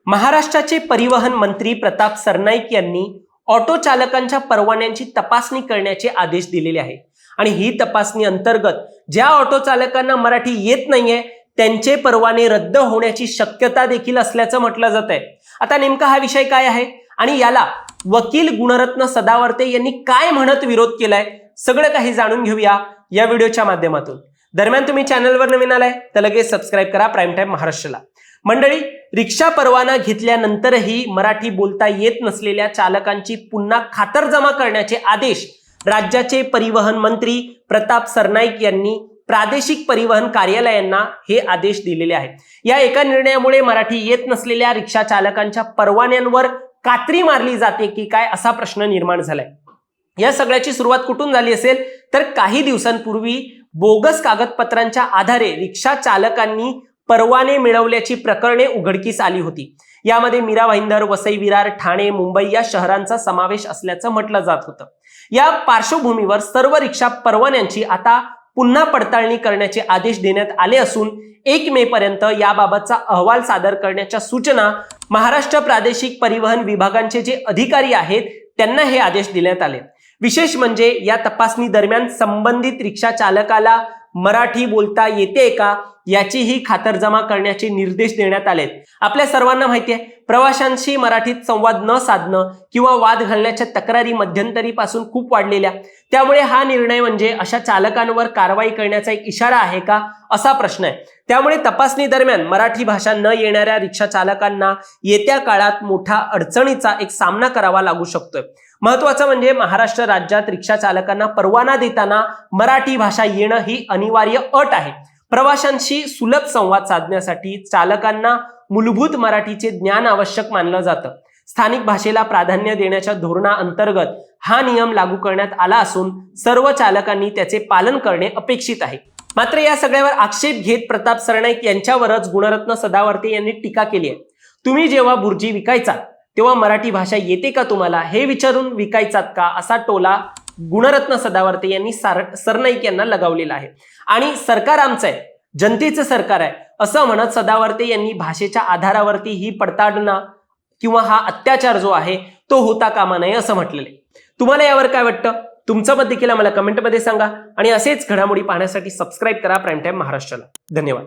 महाराष्ट्राचे परिवहन मंत्री प्रताप सरनाईक यांनी ऑटो चालकांच्या परवान्यांची तपासणी करण्याचे आदेश दिलेले आहेत आणि ही तपासणी अंतर्गत ज्या ऑटो चालकांना मराठी येत नाहीये त्यांचे परवाने रद्द होण्याची शक्यता देखील असल्याचं म्हटलं जात आहे। आता नेमका हा विषय काय आहे आणि याला वकील गुणरत्न सदावर्ते यांनी काय म्हणत विरोध केलाय सगळं काही जाणून घेऊया या व्हिडिओच्या माध्यमातून। दरम्यान तुम्ही चॅनलवर नवीन आलाय तर लगेच सबस्क्राइब करा प्राईम टाइम महाराष्ट्राला। मंडळी, रिक्षा परवाना घेतल्यानंतरही मराठी बोलता येत नसलेल्या चालकांची पुन्हा खातरजमा करण्याचे आदेश राज्याचे परिवहन मंत्री प्रताप सरनाईक यांनी प्रादेशिक परिवहन कार्यालयांना हे आदेश दिलेले आहेत। या एका निर्णयामुळे मराठी येत नसलेल्या रिक्षा चालकांच्या परवान्यांवर कात्री मारली जाते की काय असा प्रश्न निर्माण झालाय। या सगळ्याची सुरुवात कुठून झाली असेल तर काही दिवसांपूर्वी बोगस कागदपत्रांच्या आधारे रिक्षा चालकांनी परवाने मिळवल्याची प्रकरणे उघडकीस आली होती। यामध्ये मीरा भाईंदर, वसई विरार, ठाणे, मुंबई या शहरांचा समावेश असल्याचं म्हटलं जात होतं। या पार्श्वभूमीवर सर्व रिक्षा परवान्यांची आता पुन्हा पडताळणी करण्याचे आदेश देण्यात आले असून 1 मे पर्यंत याबाबतचा अहवाल सादर करण्याच्या सूचना महाराष्ट्र प्रादेशिक परिवहन विभागांचे जे अधिकारी आहेत त्यांना हे आदेश देण्यात आले। विशेष म्हणजे या तपासणी दरम्यान संबंधित रिक्षा चालकाला मराठी बोलता येते का याचीही खातरजमा करण्याचे निर्देश देण्यात आलेत। आपल्या सर्वांना माहिती आहे, प्रवाशांशी मराठीत संवाद न साधणं किंवा वाद घालण्याच्या तक्रारी मध्यंतरीपासून खूप वाढलेल्या, त्यामुळे हा निर्णय म्हणजे अशा चालकांवर कारवाई करण्याचा एक इशारा आहे का असा प्रश्न आहे। त्यामुळे तपासणी दरम्यान मराठी भाषा न येणाऱ्या रिक्षा चालकांना येत्या काळात मोठ्या अडचणीचा एक सामना करावा लागू शकतोय। महत्त्वाचं म्हणजे महाराष्ट्र राज्यात रिक्षा चालकांना परवाना देताना मराठी भाषा येणं ही अनिवार्य अट आहे। प्रवाशांशी सुलभ संवाद साधण्यासाठी चालकांना मूलभूत मराठीचे ज्ञान आवश्यक मानलं जातं। स्थानिक भाषेला प्राधान्य देण्याच्या धोरणाअंतर्गत हा नियम लागू करण्यात आला असून सर्व चालकांनी त्याचे पालन करणे अपेक्षित आहे। मात्र या सगळ्यावर आक्षेप घेत प्रताप सरनाईक यांच्यावरच गुणरत्न सदावर्ते यांनी टीका केली आहे। तुम्ही जेव्हा बुर्जी विकायचा तेव्हा मराठी भाषा येते का तुम्हाला हे विचारून विकायचात का असा टोला गुणरत्न सदावर्ते यांनी सरनाईक यांना लगावलेला आहे। आणि सरकार आमचं आहे, जनतेचं सरकार आहे असं म्हणत सदावर्ते यांनी भाषेच्या आधारावरती ही पडताळणा किंवा हा अत्याचार जो आहे तो होता कामा नये असं म्हटलेलं आहे। तुम्हाला यावर काय वाटतं? तुमचं मत देखील आम्हाला कमेंटमध्ये सांगा आणि असेच घडामोडी पाहण्यासाठी सबस्क्राईब करा प्राईम टाइम महाराष्ट्राला। धन्यवाद।